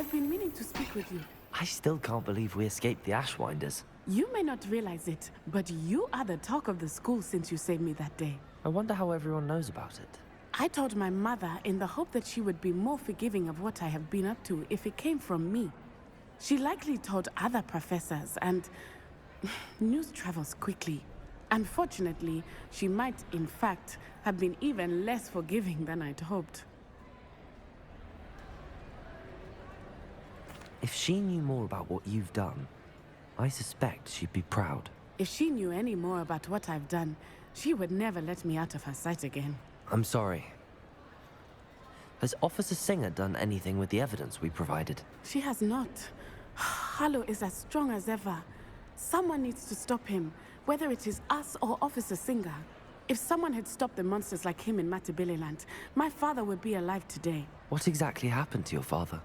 have been meaning to speak with you. I still can't believe we escaped the Ashwinders. You may not realize it, but you are the talk of the school since you saved me that day. I wonder how everyone knows about it. I told my mother in the hope that she would be more forgiving of what I have been up to if it came from me. She likely told other professors, and news travels quickly. Unfortunately, she might, in fact, have been even less forgiving than I'd hoped. If she knew more about what you've done, I suspect she'd be proud. If she knew any more about what I've done, she would never let me out of her sight again. I'm sorry. Has Officer Singer done anything with the evidence we provided? She has not. Harlow is as strong as ever. Someone needs to stop him, whether it is us or Officer Singer. If someone had stopped the monsters like him in Matabeleland, my father would be alive today. What exactly happened to your father?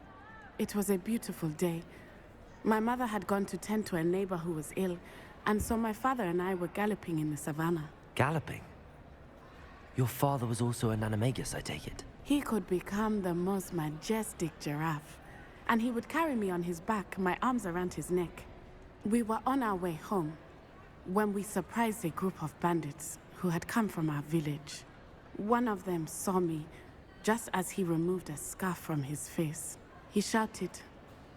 It was a beautiful day. My mother had gone to tend to a neighbor who was ill, and so my father and I were galloping in the savannah. Galloping? Your father was also an animagus, I take it? He could become the most majestic giraffe, and he would carry me on his back, my arms around his neck. We were on our way home when we surprised a group of bandits who had come from our village. One of them saw me just as he removed a scarf from his face. He shouted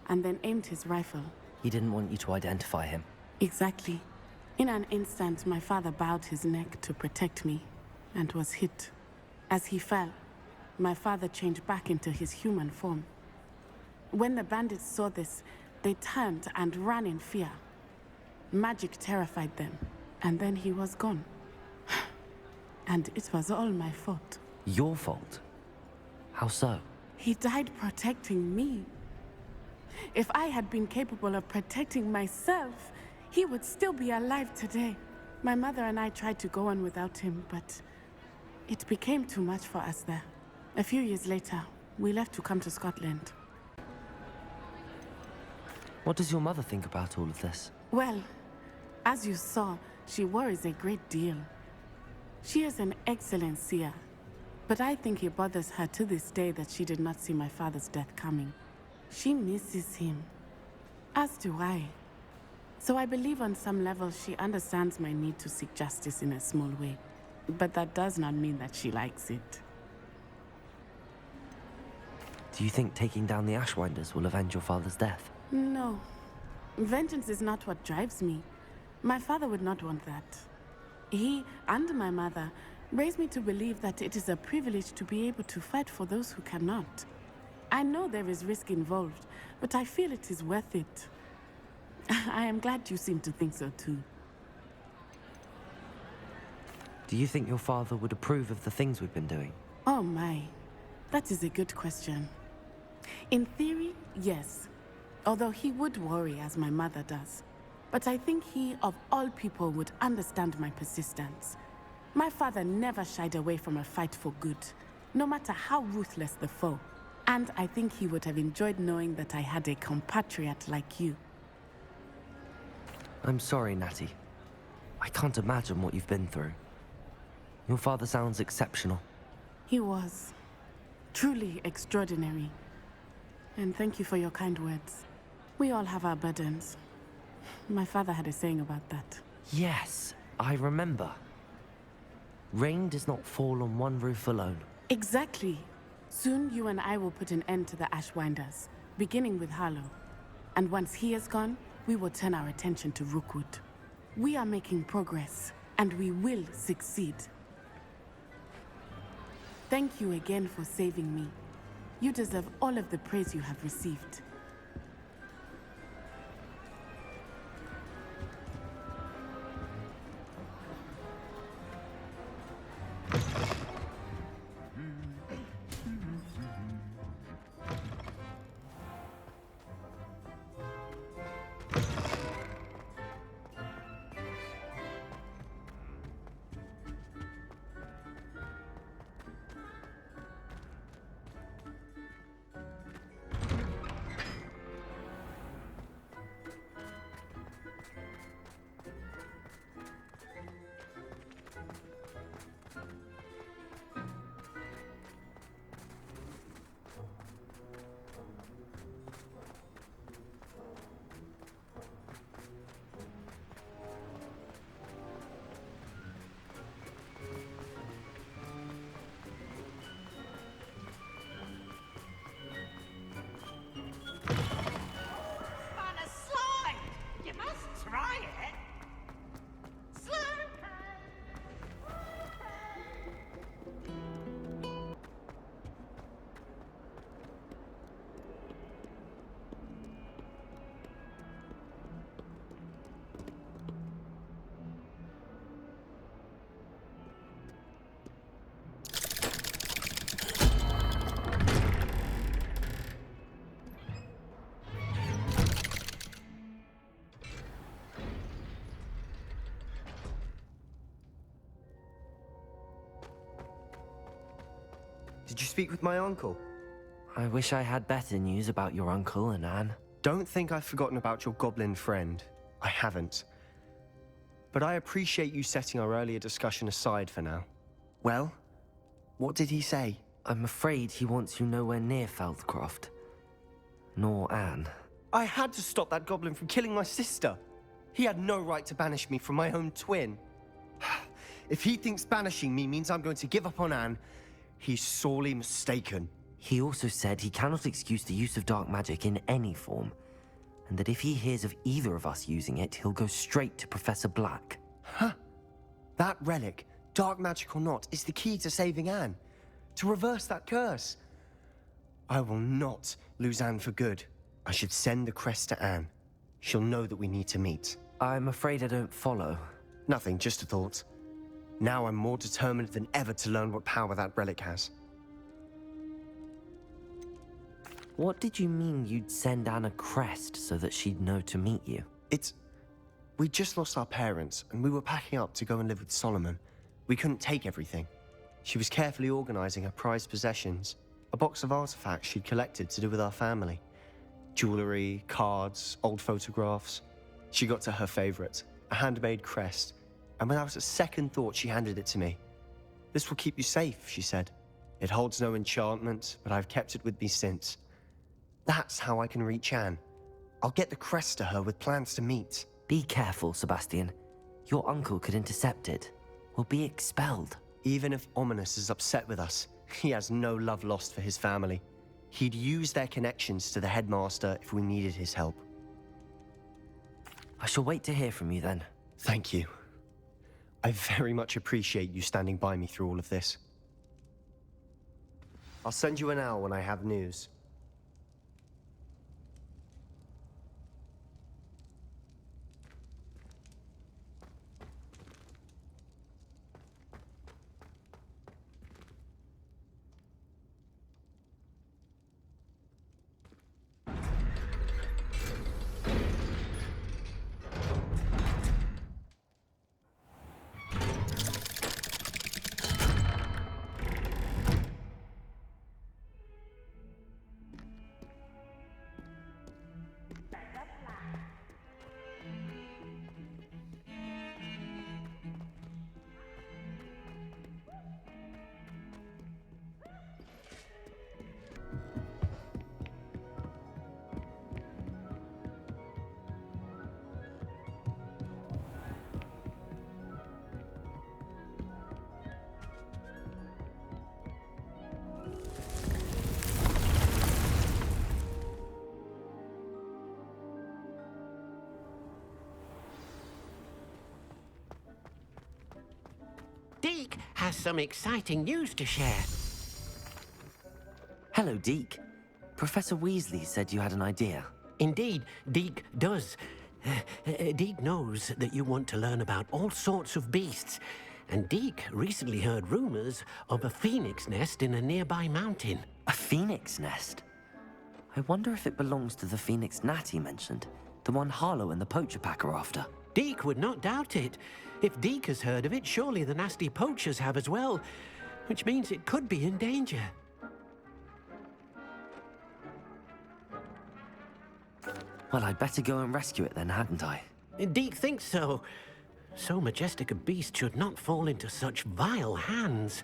and then aimed his rifle. He didn't want you to identify him. Exactly. In an instant, my father bowed his neck to protect me and was hit. As he fell, my father changed back into his human form. When the bandits saw this, they turned and ran in fear. Magic terrified them, and then he was gone. And it was all my fault. Your fault? How so? He died protecting me. If I had been capable of protecting myself, he would still be alive today. My mother and I tried to go on without him, but it became too much for us there. A few years later, we left to come to Scotland. What does your mother think about all of this? Well, as you saw, she worries a great deal. She is an excellent seer, but I think it bothers her to this day that she did not see my father's death coming. She misses him, as do I. So I believe on some level she understands my need to seek justice in a small way. But that does not mean that she likes it. Do you think taking down the Ashwinders will avenge your father's death? No. Vengeance is not what drives me. My father would not want that. He and my mother raised me to believe that it is a privilege to be able to fight for those who cannot. I know there is risk involved, but I feel it is worth it. I am glad you seem to think so too. Do you think your father would approve of the things we've been doing? Oh my, that is a good question. In theory, yes. Although he would worry as my mother does. But I think he, of all people, would understand my persistence. My father never shied away from a fight for good, no matter how ruthless the foe. And I think he would have enjoyed knowing that I had a compatriot like you. I'm sorry, Natty. I can't imagine what you've been through. Your father sounds exceptional. He was. Truly extraordinary. And thank you for your kind words. We all have our burdens. My father had a saying about that. Yes, I remember. Rain does not fall on one roof alone. Exactly. Soon you and I will put an end to the Ashwinders, beginning with Harlow. And once he is gone, we will turn our attention to Rookwood. We are making progress, and we will succeed. Thank you again for saving me. You deserve all of the praise you have received. Did you speak with my uncle? I wish I had better news about your uncle and Anne. Don't think I've forgotten about your goblin friend. I haven't. But I appreciate you setting our earlier discussion aside for now. Well, what did he say? I'm afraid he wants you nowhere near Feldcroft. Nor Anne. I had to stop that goblin from killing my sister. He had no right to banish me from my own twin. If he thinks banishing me means I'm going to give up on Anne, he's sorely mistaken. He also said he cannot excuse the use of dark magic in any form, and that if he hears of either of us using it, he'll go straight to Professor Black. Huh? That relic, dark magic or not, is the key to saving Anne. To reverse that curse. I will not lose Anne for good. I should send the crest to Anne. She'll know that we need to meet. I'm afraid I don't follow. Nothing, just a thought. Now I'm more determined than ever to learn what power that relic has. What did you mean you'd send Anne a crest so that she'd know to meet you? We just lost our parents, and we were packing up to go and live with Solomon. We couldn't take everything. She was carefully organizing her prized possessions, a box of artifacts she'd collected to do with our family. Jewelry, cards, old photographs. She got to her favorite, a handmade crest, and without a second thought, she handed it to me. "This will keep you safe," she said. "It holds no enchantment, but I've kept it with me since. That's how I can reach Anne. I'll get the crest to her with plans to meet." Be careful, Sebastian. Your uncle could intercept it. We'll be expelled. Even if Ominous is upset with us, he has no love lost for his family. He'd use their connections to the headmaster if we needed his help. I shall wait to hear from you then. Thank you. I very much appreciate you standing by me through all of this. I'll send you an owl when I have news. Deke has some exciting news to share. Hello, Deke. Professor Weasley said you had an idea. Indeed, Deke does. Deke knows that you want to learn about all sorts of beasts, and Deke recently heard rumors of a phoenix nest in a nearby mountain. A phoenix nest? I wonder if it belongs to the phoenix gnat he mentioned, the one Harlow and the poacher pack are after. Deke would not doubt it. If Deke has heard of it, surely the nasty poachers have as well, which means it could be in danger. Well, I'd better go and rescue it then, hadn't I? Deke thinks so. So majestic a beast should not fall into such vile hands.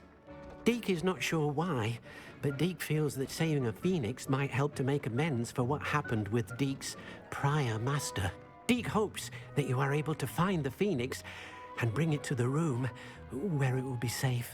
Deke is not sure why, but Deke feels that saving a phoenix might help to make amends for what happened with Deke's prior master. Deke hopes that you are able to find the phoenix and bring it to the room where it will be safe.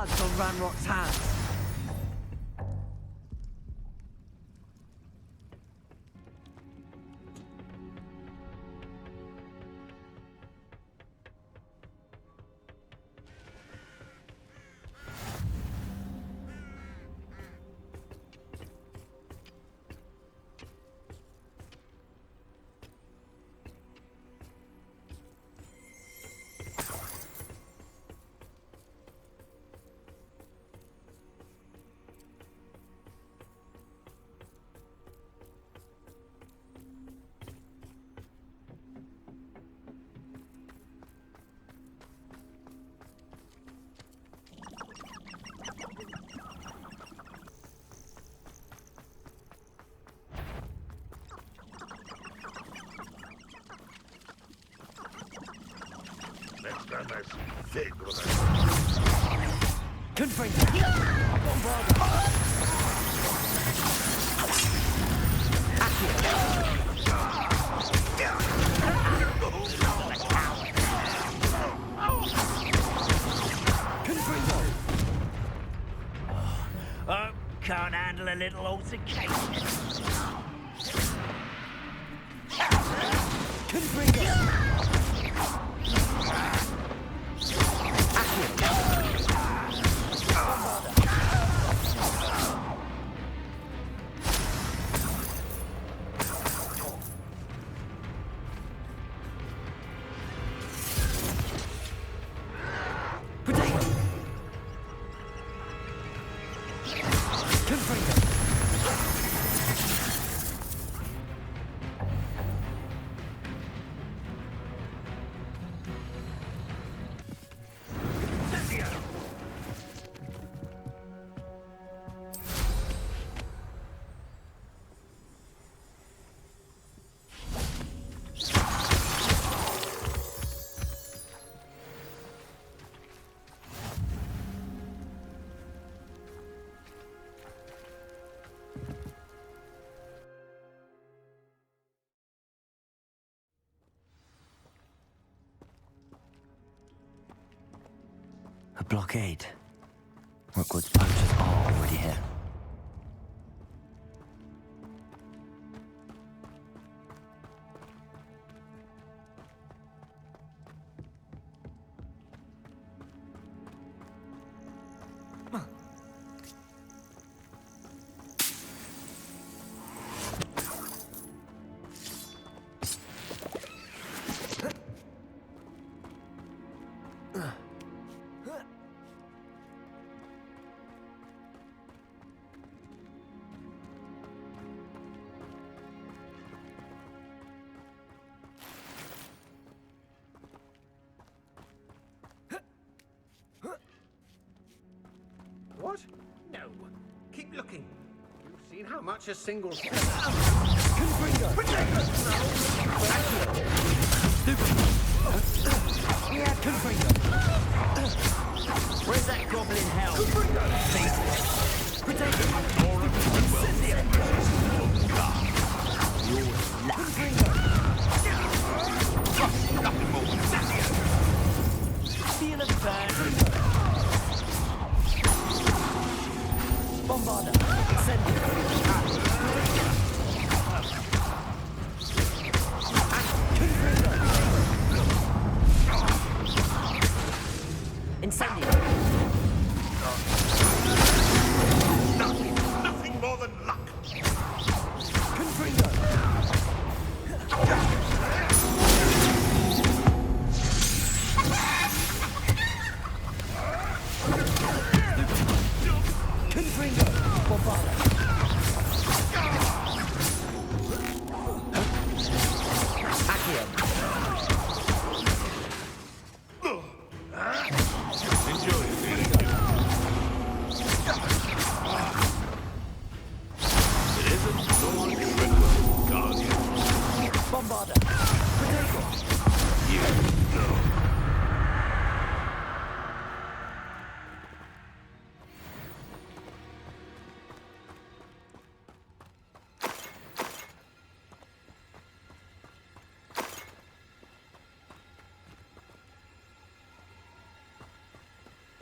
blood's on Ranrock's hands. Can't handle a little altercation. A blockade. Rookwood's poachers are already here. What? No. Keep looking. You've seen how much a single... Where's that goblin hell? Feel a burn. Bombarder, Incendio. Nothing more than luck.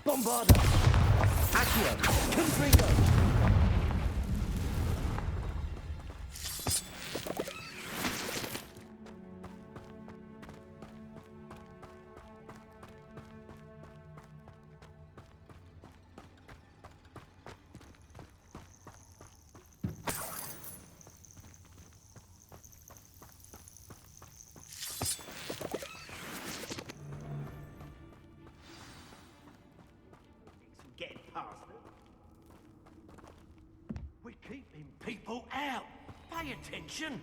Bombarder! Accio. Confringo. Getting past them. We're keeping people out. Pay attention.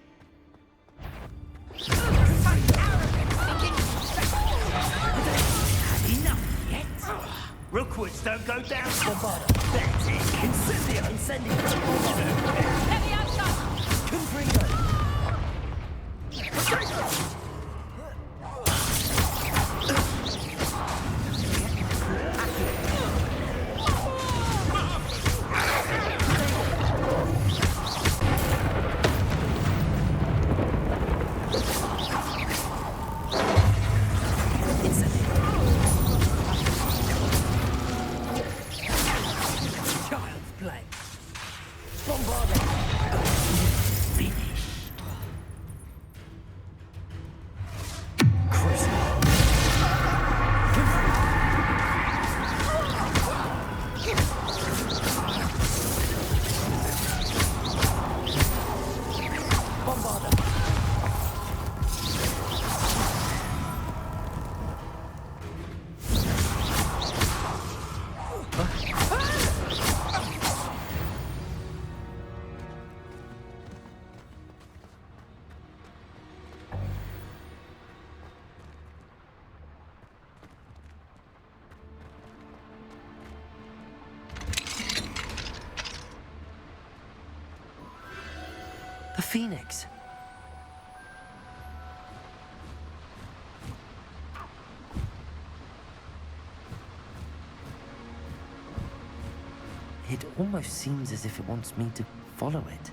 Enough yet? Rookwoods don't go down. That's it. Incendio. Incendio. Heavy outshot! Confringo. Child's play. Bombarda. Finish. Bombarda. The Phoenix. It almost seems as if it wants me to follow it.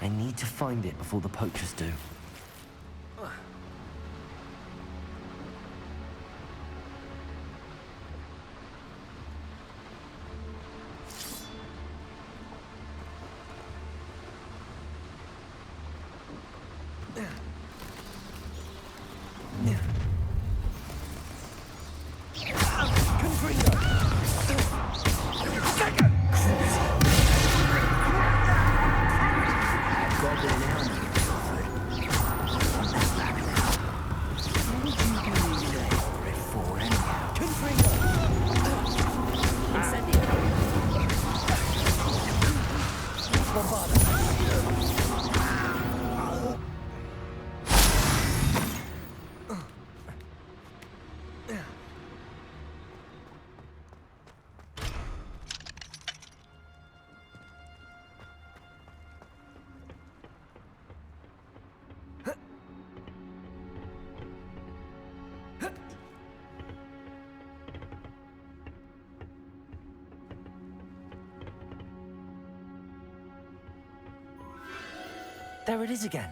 I need to find it before the poachers do. There it is again.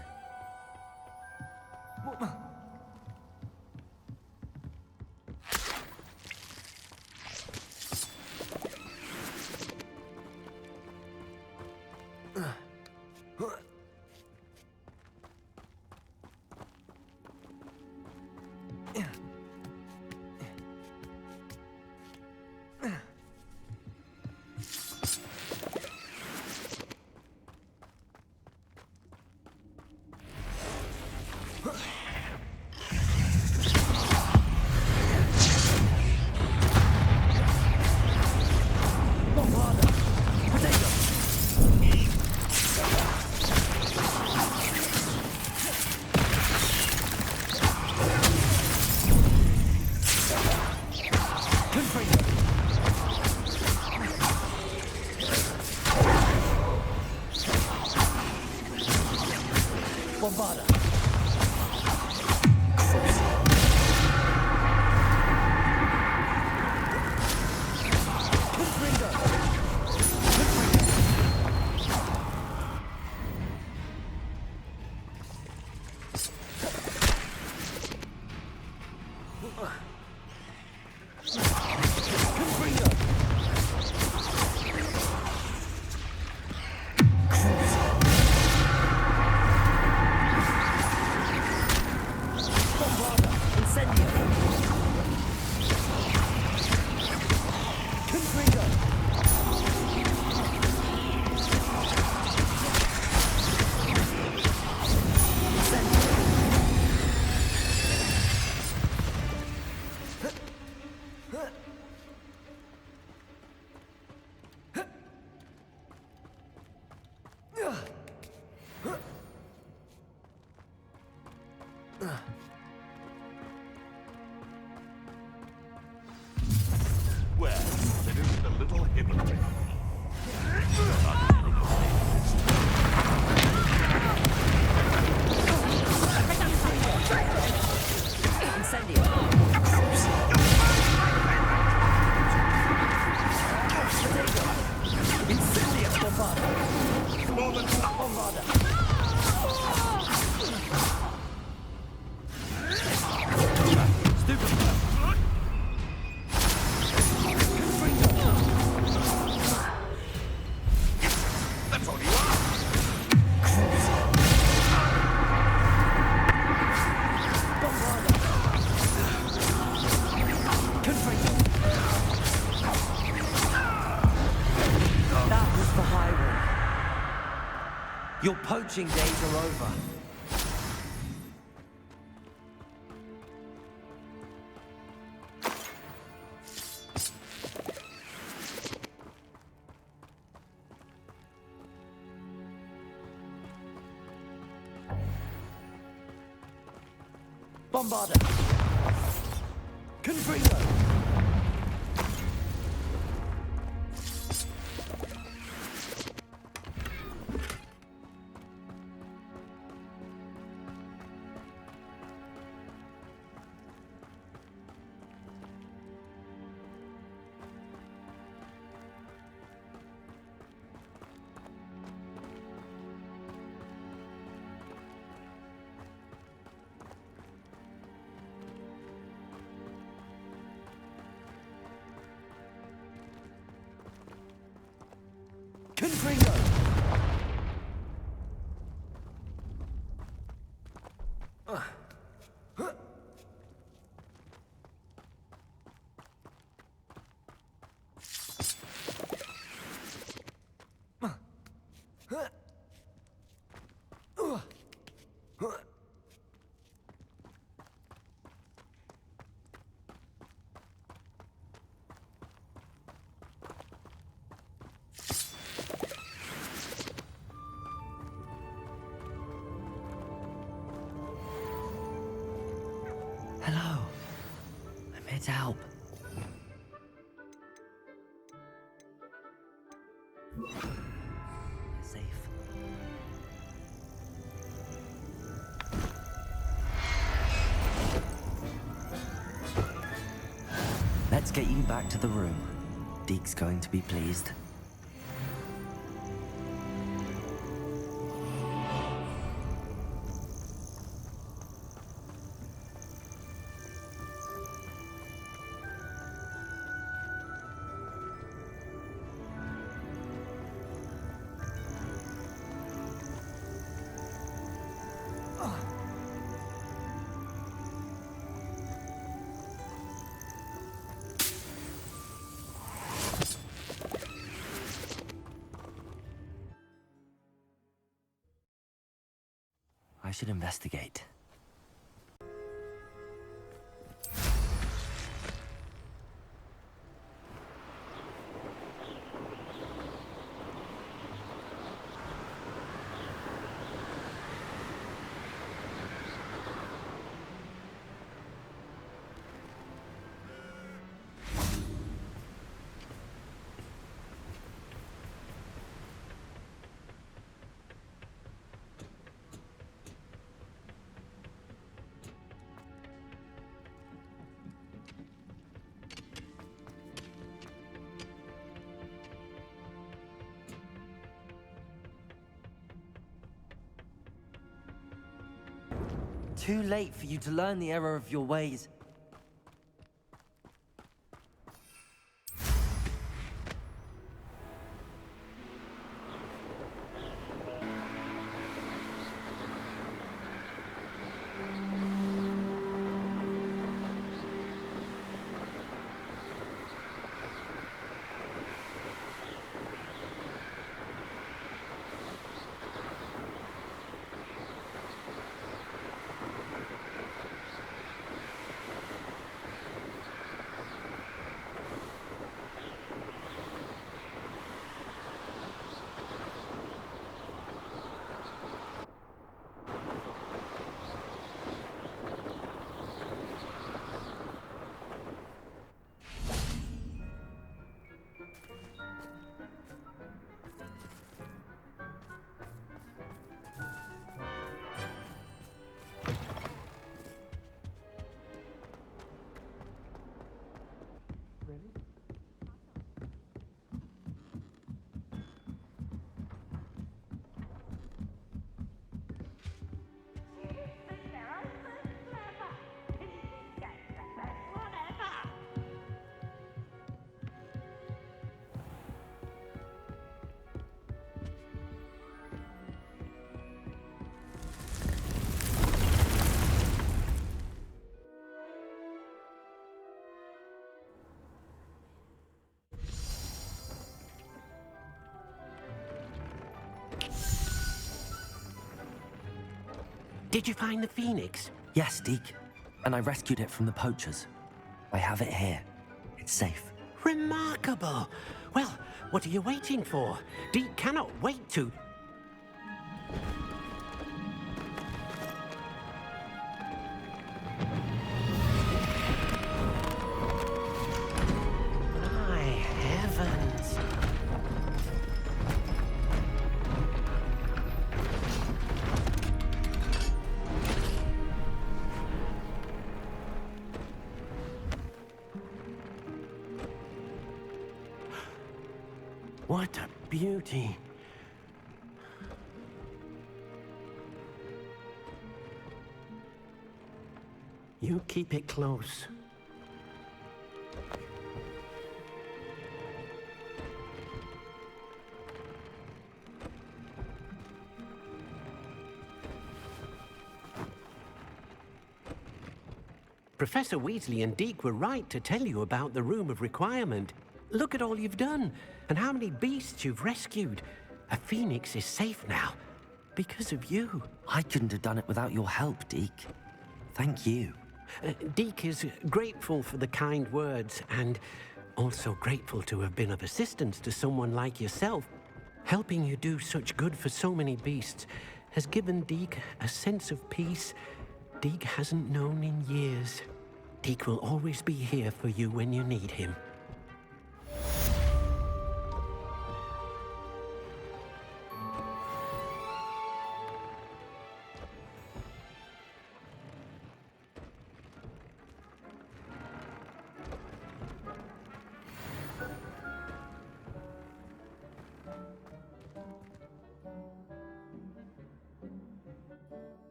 Well, it isn't a little hypocrite. More than that's all you are. That was the highway. Your poaching days are over. Bombarder. Confringo. Confringo. Hello. I'm here to help. Safe. Let's get you back to the room. Deke's going to be pleased. I should investigate. Too late for you to learn the error of your ways. Did you find the phoenix? Yes, Deke. And I rescued it from the poachers. I have it here. It's safe. Remarkable! Well, what are you waiting for? Deke cannot wait to... My heavens! What a beauty. You keep it close. Professor Weasley and Deke were right to tell you about the Room of Requirement. Look at all you've done, and how many beasts you've rescued. A phoenix is safe now, because of you. I couldn't have done it without your help, Deke. Thank you. Deke is grateful for the kind words, and also grateful to have been of assistance to someone like yourself. Helping you do such good for so many beasts has given Deke a sense of peace Deke hasn't known in years. Deke will always be here for you when you need him.